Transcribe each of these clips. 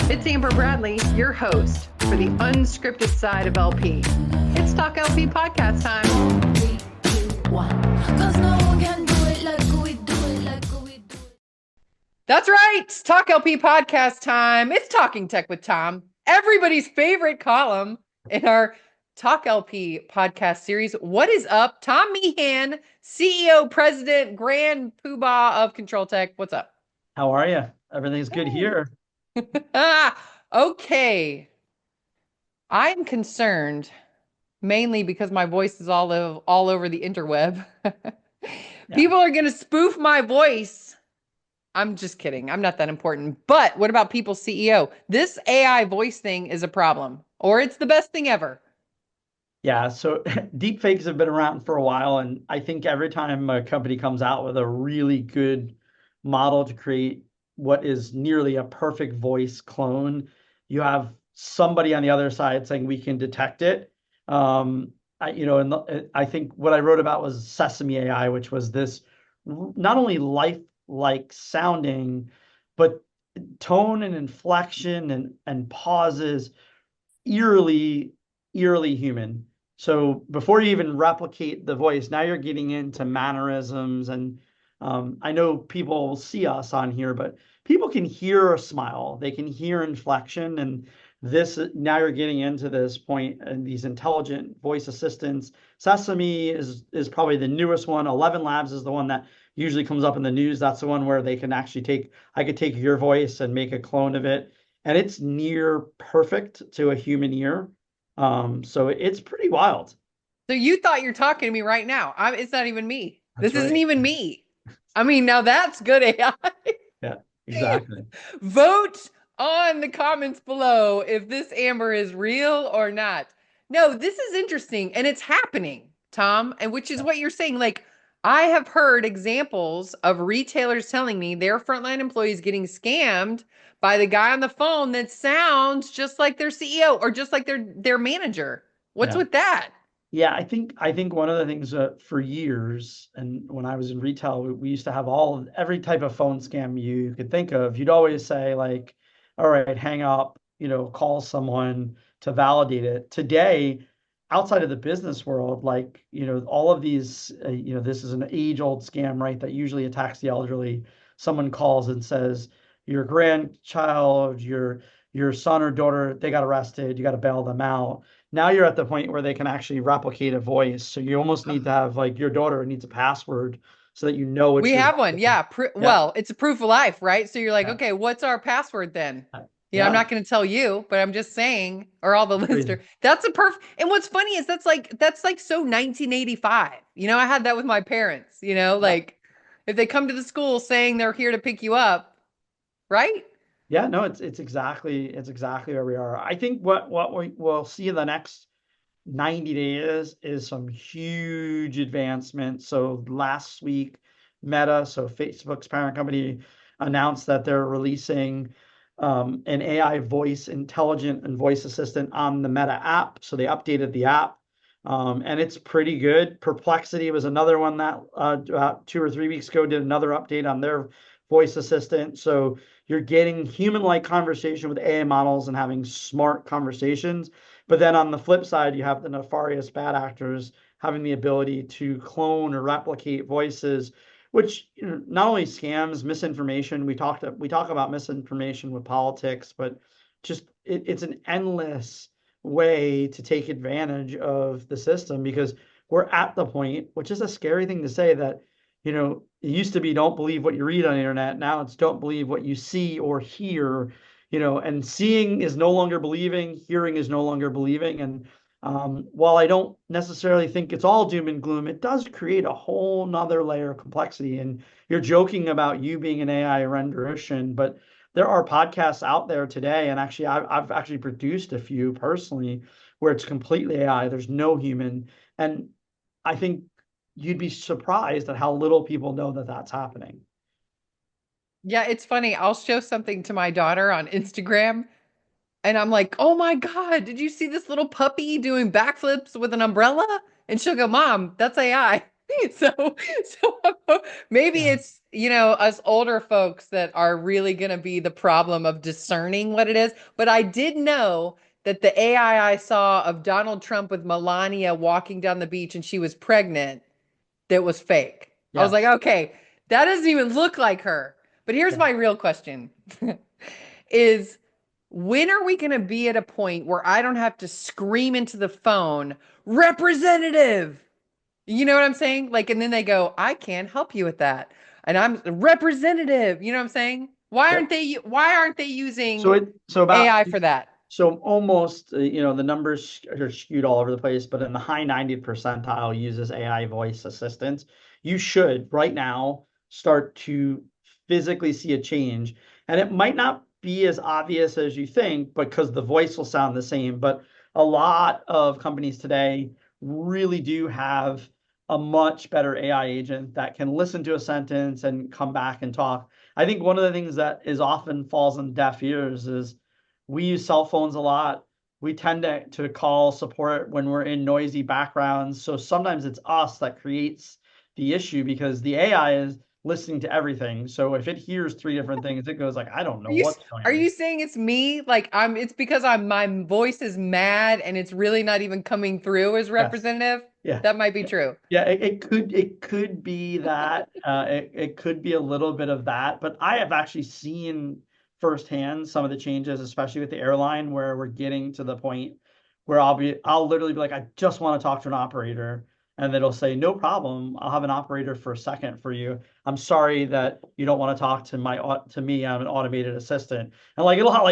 It's Amber Bradley, your host for the unscripted side of LP. It's Talk LP podcast time. 3, 2, 1. 'Cause no one can do it like we do it, like we do it. That's right. It's Talk LP podcast time. It's Talking Tech with Tom, everybody's favorite column in our Talk LP podcast series. What is up? Tom Meehan, CEO, President, Grand Poobah of CONTROLTEK. What's up? How are you? Everything's good here. Okay. I'm concerned mainly because my voice is all over the interweb. People are going to spoof my voice. I'm just kidding. I'm not that important. But what about people's CEO? This AI voice thing is a problem, or it's the best thing ever. Yeah, so deepfakes have been around for a while, and I think every time a company comes out with a really good model to create what is nearly a perfect voice clone, you have somebody on the other side saying we can detect it. I think what I wrote about was Sesame AI, which was this not only lifelike sounding, but tone and inflection and pauses, eerily human. So before you even replicate the voice, now you're getting into mannerisms. And I know people will see us on here, but people can hear a smile, they can hear inflection. And this, now you're getting into this point, and these intelligent voice assistants. Sesame is probably the newest one. 11 Labs is the one that usually comes up in the news. That's the one where they can actually I could take your voice and make a clone of it, and it's near perfect to a human ear. So it's pretty wild. So you thought you're talking to me right now. It's not even me. That's This isn't right. even me. I mean, now that's good AI. Yeah, exactly. Vote on the comments below if this Amber is real or not. No, this is interesting, and it's happening, Tom, and which is what you're saying. Like, I have heard examples of retailers telling me their frontline employees getting scammed by the guy on the phone that sounds just like their CEO or just like their manager. What's Yeah. with that? Yeah, I think one of the things for years, and when I was in retail, we used to have every type of phone scam you could think of. You'd always say like, all right, hang up, call someone to validate it. Today, outside of the business world, like, all of these, this is an age-old scam, right? That usually attacks the elderly. Someone calls and says, your grandchild, your son or daughter, they got arrested, you got to bail them out. Now you're at the point where they can actually replicate a voice. So you almost need to have, like, your daughter needs a password so that you know it's We your have one. daughter. Yeah. Well, it's a proof of life, right? So you're like, Yeah. okay, what's our password then? I'm Yeah. not going to tell you, but I'm just saying, or all the Crazy. listeners. That's a perfect. And what's funny is that's like so 1985. I had that with my parents. Like if they come to the school saying they're here to pick you up, right? Yeah, no, it's exactly where we are. I think what we'll see in the next 90 days is some huge advancements. So last week, Meta, so Facebook's parent company, announced that they're releasing an AI voice intelligent and voice assistant on the Meta app. So they updated the app, and it's pretty good. Perplexity was another one that about 2 or 3 weeks ago did another update on their voice assistant. So you're getting human-like conversation with AI models and having smart conversations. But then on the flip side, you have the nefarious bad actors having the ability to clone or replicate voices, which not only scams, misinformation. We talk about misinformation with politics, but just it's an endless way to take advantage of the system, because we're at the point, which is a scary thing to say, that it used to be don't believe what you read on the internet. Now it's don't believe what you see or hear. And seeing is no longer believing, hearing is no longer believing. And while I don't necessarily think it's all doom and gloom, it does create a whole nother layer of complexity. And you're joking about you being an AI rendition, but there are podcasts out there today, and actually I've actually produced a few personally where it's completely AI. There's no human. And I think you'd be surprised at how little people know that that's happening. Yeah, it's funny. I'll show something to my daughter on Instagram, and I'm like, oh my God, did you see this little puppy doing backflips with an umbrella? And she'll go, Mom, that's AI. So, so maybe Yeah. it's, us older folks that are really going to be the problem of discerning what it is. But I did know that the AI I saw of Donald Trump with Melania walking down the beach and she was pregnant, that was fake. I was like, Yes. okay, that doesn't even look like her. But here's Yeah. my real question is when are we going to be at a point where I don't have to scream into the phone, representative? You know what I'm saying? Like, and then they go, I can't help you with that. And I'm representative. You know what I'm saying? Yep. Why aren't they So using so about AI for that? so almost the numbers are skewed all over the place, but in the high 90th percentile uses AI voice assistance. You should right now start to physically see a change, and it might not be as obvious as you think because the voice will sound the same, but a lot of companies today really do have a much better AI agent that can listen to a sentence and come back and talk. I think one of the things that is often falls on deaf ears is we use cell phones a lot. We tend to call support when we're in noisy backgrounds. So sometimes it's us that creates the issue because the AI is listening to everything. So if it hears three different things, it goes like, I don't know Are you what's going are on. you saying it's me? Like it's because my voice is mad and it's really not even coming through as Yes. representative? Yeah. That might be true. Yeah, it could be that it could be a little bit of that, but I have actually seen firsthand some of the changes, especially with the airline, where we're getting to the point where I'll literally be like, I just want to talk to an operator, and it'll say, no problem, I'll have an operator for a second for you. I'm sorry that you don't want to talk to me. I'm an automated assistant, and like it'll have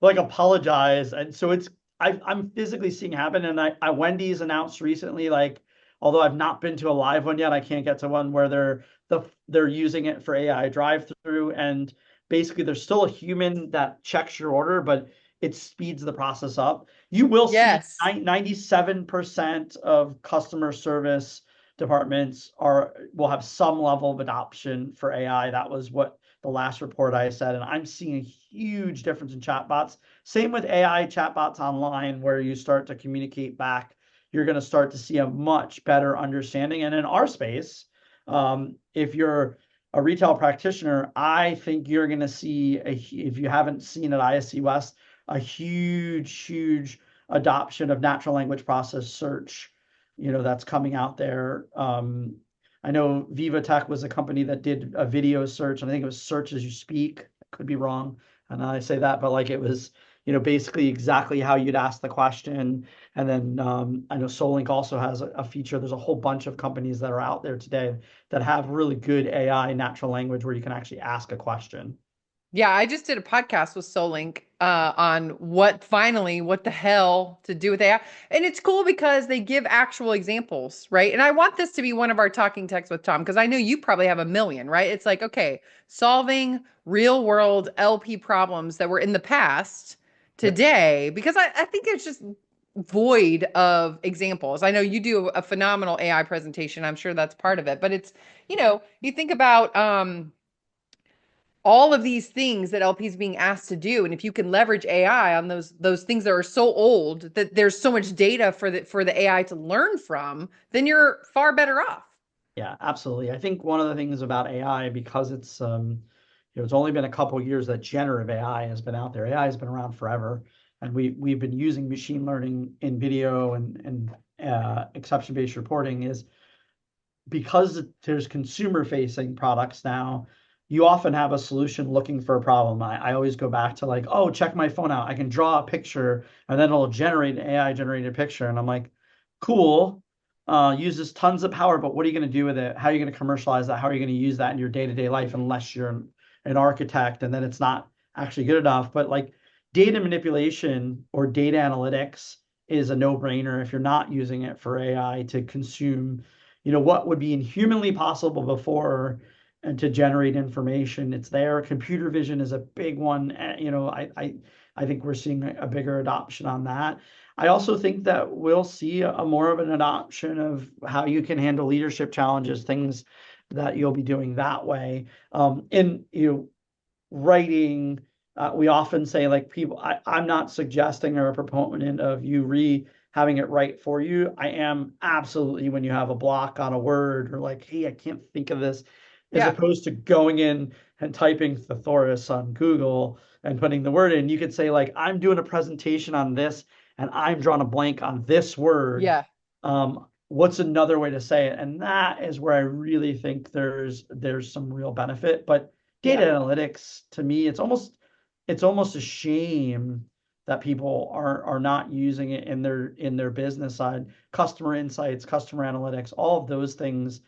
like apologize, and so I'm physically seeing happen, and I Wendy's announced recently like although I've not been to a live one yet, I can't get to one where they're using it for AI drive-through, and basically there's still a human that checks your order, but it speeds the process up. You will see Yes. 97% of customer service departments will have some level of adoption for AI. That was what the last report I said, and I'm seeing a huge difference in chatbots. Same with AI chatbots online, where you start to communicate back, you're going to start to see a much better understanding. And in our space, if you're a retail practitioner, I think you're going to see if you haven't seen at ISC West, a huge adoption of natural language process search, that's coming out there. I know Viva Tech was a company that did a video search, and I think it was search as you speak. Could be wrong, and I say that, but like it was, basically exactly how you'd ask the question. And then I know Solink also has a feature. There's a whole bunch of companies that are out there today that have really good AI natural language where you can actually ask a question. Yeah, I just did a podcast with Solink on what the hell to do with AI. And it's cool because they give actual examples, right? And I want this to be one of our talking texts with Tom because I know you probably have a million, right? It's like, okay, solving real world LP problems that were in the past Yep. today, because I think it's just void of examples. I know you do a phenomenal AI presentation. I'm sure that's part of it, but it's, you think about all of these things that LP is being asked to do, and if you can leverage AI on those things that are so old that there's so much data for the AI to learn from, then you're far better off. Yeah, absolutely. I think one of the things about AI, because it's only been a couple of years that generative AI has been out there. AI has been around forever, and we've been using machine learning in video and exception-based reporting is because there's consumer facing products now, you often have a solution looking for a problem. I always go back to like, oh, check my phone out. I can draw a picture and then it'll generate an AI generated picture. And I'm like, cool, uses tons of power, but what are you going to do with it? How are you going to commercialize that? How are you going to use that in your day-to-day life unless you're an architect and then it's not actually good enough? But like data manipulation or data analytics is a no-brainer if you're not using it for AI to consume what would be inhumanly possible before and to generate information. It's there. Computer vision is a big one. I think we're seeing a bigger adoption on that. I also think that we'll see a more of an adoption of how you can handle leadership challenges, things that you'll be doing that way. In writing, we often say like I'm not suggesting or a proponent of you having it write for you. I am absolutely when you have a block on a word or like, hey, I can't think of this, as Yeah. opposed to going in and typing thesaurus on Google and putting the word in, you could say like, I'm doing a presentation on this and I'm drawing a blank on this word. Yeah. What's another way to say it? And that is where I really think there's some real benefit. But data Yeah. analytics, to me, it's almost a shame that people are not using it in their business side. Customer insights, customer analytics, all of those things,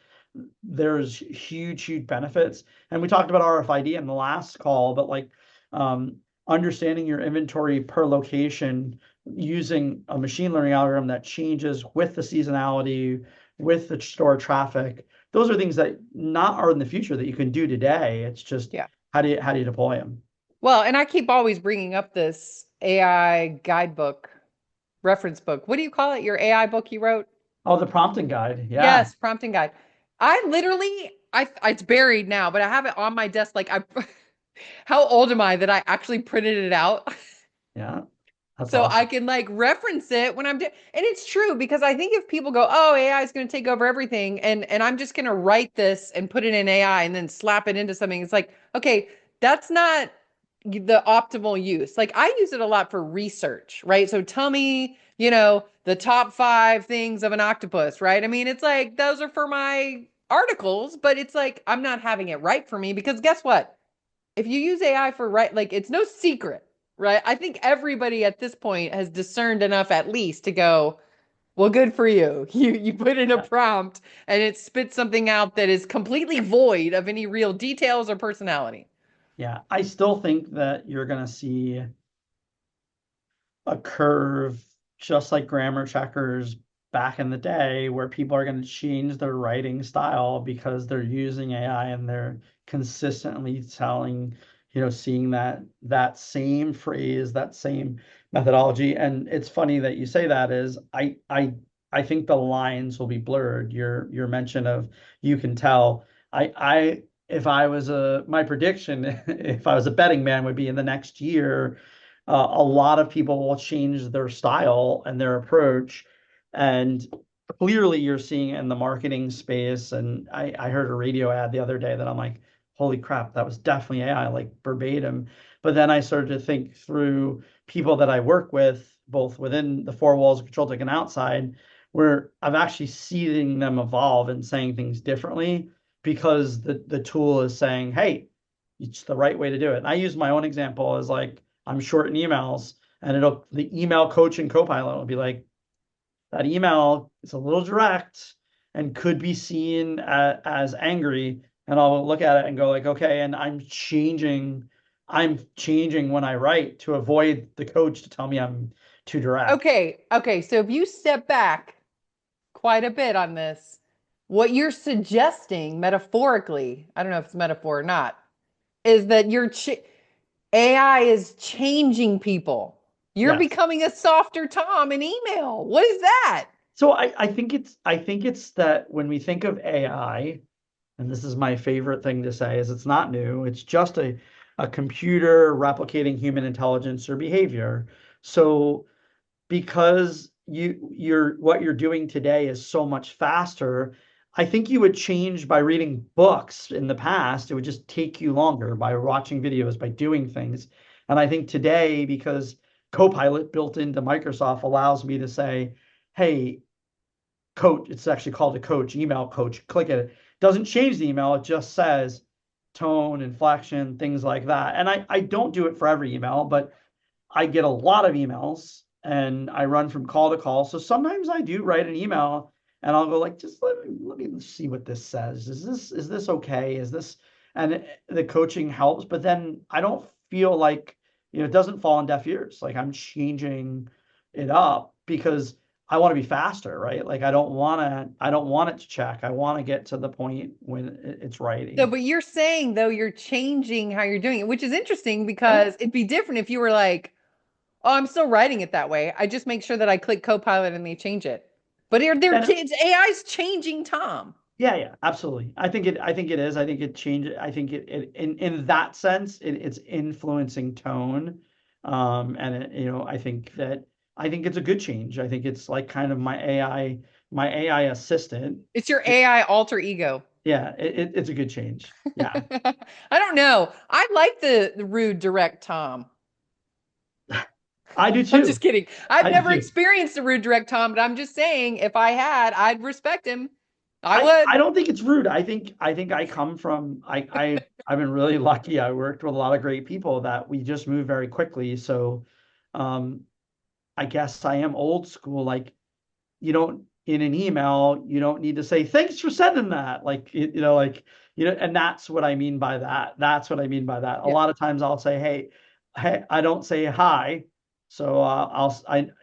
there's huge benefits. And we talked about RFID in the last call, but like um, understanding your inventory per location using a machine learning algorithm that changes with the seasonality, with the store traffic. Those are things that not are in the future that you can do today. It's just Yeah. how do you deploy them? Well, and I keep always bringing up this AI guidebook, reference book. What do you call it? Your AI book you wrote? Oh, the prompting guide. Yeah. Yes, prompting guide. I literally, it's buried now, but I have it on my desk. Like how old am I that I actually printed it out? Yeah. That's So I awesome. can like reference it when I'm doing, and it's true because I think if people go, "Oh, AI is going to take over everything," and I'm just going to write this and put it in AI and then slap it into something, it's like, okay, that's not the optimal use. Like I use it a lot for research, right? So tell me, the top 5 things of an octopus, right? I mean, it's like those are for my articles, but it's like I'm not having it write for me because guess what? If you use AI for like it's no secret, right? I think everybody at this point has discerned enough at least to go, well, good for you. You put in a Yeah. prompt and it spits something out that is completely void of any real details or personality. Yeah. I still think that you're going to see a curve, just like grammar checkers back in the day, where people are going to change their writing style because they're using AI and they're consistently seeing that same phrase, that same methodology. And it's funny that you say that is I think the lines will be blurred. Your mention of you can tell. I if I was my prediction, if I was a betting man, would be in the next year a lot of people will change their style and their approach. And clearly, you're seeing it in the marketing space. And I heard a radio ad the other day that I'm like, holy crap, that was definitely AI, like verbatim. But then I started to think through people that I work with, both within the 4 walls of ControlTek and outside, where I'm actually seeing them evolve and saying things differently because the tool is saying, hey, it's the right way to do it. And I use my own example as like, I'm short in emails, and the email coach and copilot will be like, that email is a little direct and could be seen as angry. And I'll look at it and go like, okay, and I'm changing when I write to avoid the coach to tell me I'm too direct. Okay, okay. So if you step back quite a bit on this, what you're suggesting metaphorically, I don't know if it's metaphor or not, is that AI is changing people. You're Yes. becoming a softer Tom in email. What is that? So I think it's that when we think of AI, and this is my favorite thing to say, is it's not new. It's just a computer replicating human intelligence or behavior. So because what you're doing today is so much faster, I think you would change by reading books in the past. It would just take you longer by watching videos, by doing things. And I think today, because Copilot built into Microsoft allows me to say, hey, coach, it's actually called a coach, email coach. Click it. Doesn't change the email. It just says tone, inflection, things like that. And I don't do it for every email, but I get a lot of emails and I run from call to call. So sometimes I do write an email and I'll go like, just let me see what this says. Is this okay? Is this and the coaching helps, but then I don't feel like it doesn't fall on deaf ears. Like I'm changing it up because I want to be faster, right? Like I don't want it to check. I want to get to the point when it's So, writing. but you're saying though you're changing how you're doing it, which is interesting Yeah. because it'd be different if you were like, "Oh, I'm still writing it that way. I just make sure that I click Copilot and they change it." But And it's AI's changing Tom. yeah, absolutely. I think it is. I think it changed. I think it in that sense, it's influencing tone. And I think that I think it's a good change. I think it's like kind of my AI assistant. It's your AI alter ego. Yeah, it's a good change. Yeah, I don't know. I like the rude, direct Tom. I do I'm just too. kidding. I've I do never too. experienced a rude, direct Tom, but I'm just saying if I had, I'd respect him. I I would. don't think it's rude. I think I come from I've been really lucky. I worked with a lot of great people that we just move very quickly. So um I guess I am old school. Like you don't in an email, you don't need to say thanks for sending that. Like like and that's what I mean by that. That's what I mean by that. A Yeah. lot of times I'll say, hey, I don't say hi. So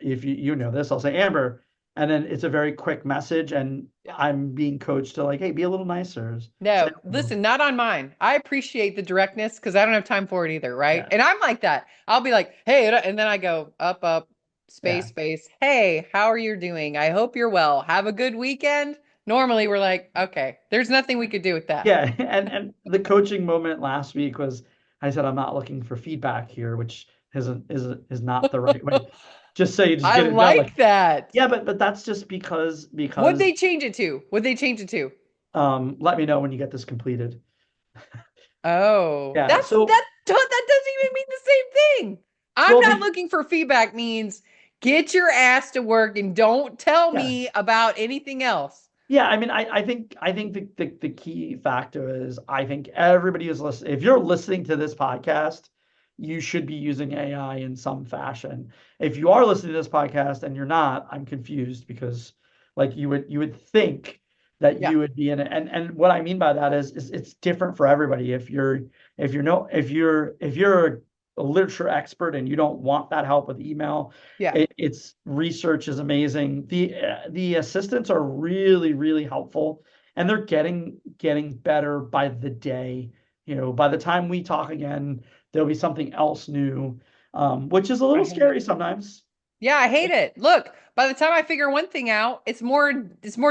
if you know this, I'll say Amber, and then it's a very quick message, and Yeah. I'm being coached to like, hey, be a little nicer. Say No, hello. listen, not on mine. I appreciate the directness because I don't have time for it either, right? Yeah, And I'm like that. I'll be like, hey, and then I go up, yeah. space, space. Hey, how are you doing? I hope you're well. Have a good weekend. Normally, we're like, okay, there's nothing we could do with that. Yeah, and the coaching moment last week was I said I'm not looking for feedback here, which is not the right way. Just say just I get it done. Like, like that. yeah, but that's just because What'd they change it to? What'd they change it to? let me know when you get this completed. Oh, Yeah, so that doesn't even mean the same thing. I'm well not be looking for feedback means get your ass to work and don't tell yeah. me about anything else. Yeah, I mean, I think the key factor is I think everybody is listening. If you're listening to this podcast, you should be using AI in some fashion. If you are listening to this podcast and you're not, I'm confused because like you would think that Yeah, you would be in it. And what I mean by that is it's different for everybody. If you're a literature expert and you don't want that help with email, yeah. its research is amazing. The assistants are really, really helpful, and they're getting better by the day. By the time we talk again, there'll be something else new, which is a I little hate scary it. sometimes. Yeah, I hate it. Look, by the time I figure one thing out, it's more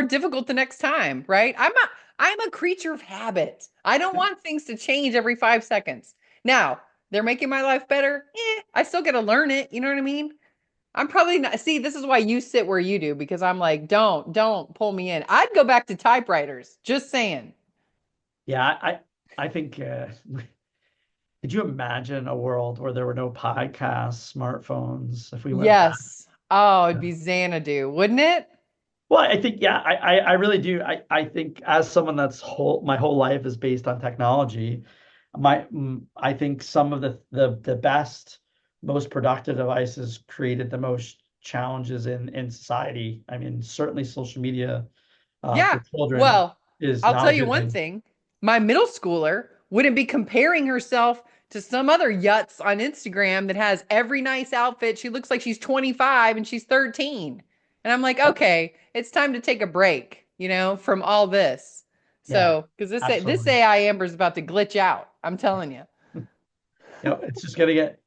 difficult the next time, right? I'm a creature of habit. I don't want things to change every 5 seconds. Now, they're making my life better. I still got to learn it. You know what I mean? I'm probably not. See, this is why you sit where you do because I'm like, don't pull me in. I'd go back to typewriters. Just saying. Yeah, I think. Could you imagine a world where there were no podcasts, smartphones, if we went back? Yes. Oh, it'd be Xanadu, wouldn't it? Well, I think, yeah, I really do. I think as someone my whole life is based on technology, I think some of the best, most productive devices created the most challenges in society. I mean, certainly social media Yeah. for children Well, is I'll not tell a you good one thing. thing. My middle schooler wouldn't be comparing herself to some other yutz on Instagram that has every nice outfit. She looks like she's 25 and she's 13. And I'm like, okay, it's time to take a break, from all this. Yeah, So, because this absolutely. AI Amber is about to glitch out. I'm telling you. It's just gonna get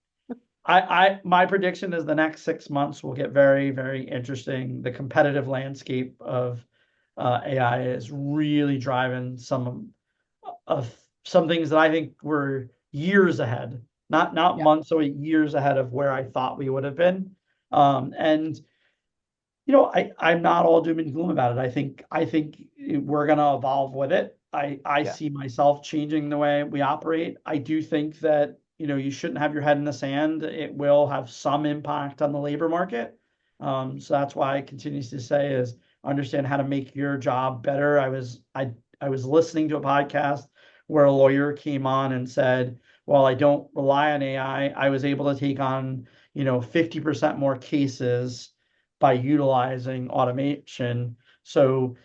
my prediction is the next 6 months will get very, very interesting. The competitive landscape of AI is really driving of some things that I think were years ahead, not Yeah. months or years ahead of where I thought we would have been. And I'm not all doom and gloom about it. I think we're gonna evolve with it. I Yeah. see myself changing the way we operate. I do think that, you shouldn't have your head in the sand. It will have some impact on the labor market. So that's why I continue to say is understand how to make your job better. I was listening to a podcast where a lawyer came on and said, "Well, I don't rely on AI. I was able to take on, 50% more cases by utilizing automation." So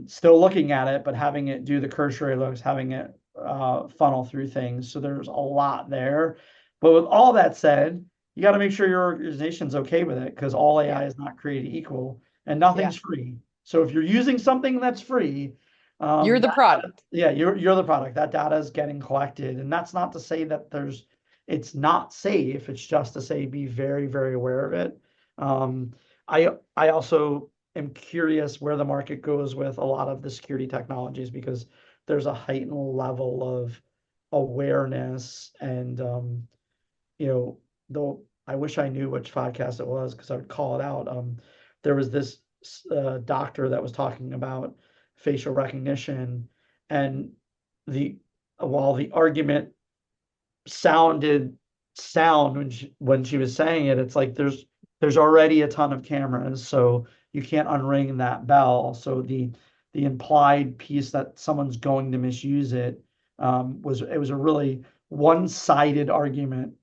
still looking at it, but having it do the cursory looks, having it funnel through things. So there's a lot there. But with all that said, you got to make sure your organization's okay with it because all Yeah. AI is not created equal and Yeah. nothing's free. So if you're using something that's free, You're the product. yeah, you're the product. That data is getting collected, and that's not to say that it's not safe. It's just to say be very, very aware of it. Um, I also am curious where the market goes with a lot of the security technologies because there's a heightened level of awareness and you know the I wish I knew which podcast it was because I would call it out. There was this doctor that was talking about facial recognition, and the while the argument sounded sound when she was saying it, it's like there's already a ton of cameras, so you can't unring that bell. So the implied piece that someone's going to misuse it was a really one-sided argument.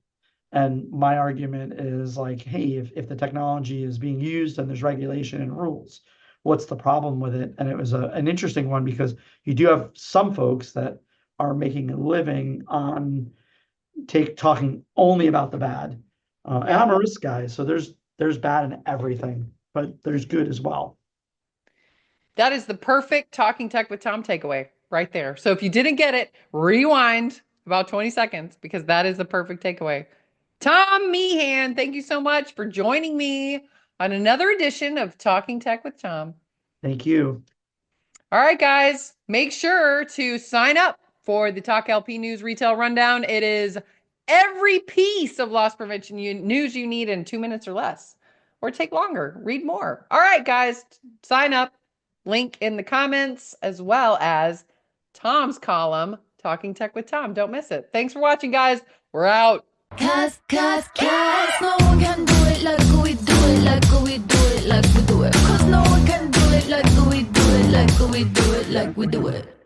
And my argument is like, hey, if the technology is being used and there's regulation and rules, what's the problem with it? And it was an interesting one because you do have some folks that are making a living on talking only about the bad. And I'm a risk guy, so there's bad in everything, but there's good as well. That is the perfect Talking Tech with Tom takeaway right there. So if you didn't get it, rewind about 20 seconds because that is the perfect takeaway. Tom Meehan, thank you so much for joining me on another edition of Talking Tech with Tom. Thank you. All right, guys, make sure to sign up for the TalkLPnews Retail Rundown. It is every piece of loss prevention news you need in 2 minutes or less, or take longer, read more. All right, guys, sign up. Link in the comments, as well as Tom's column, Talking Tech with Tom. Don't miss it. Thanks for watching, guys. We're out. Cause no one can do it like we do it, like we do it, like we do it. Cause no one can do it like we do it, like we do it, like we do it.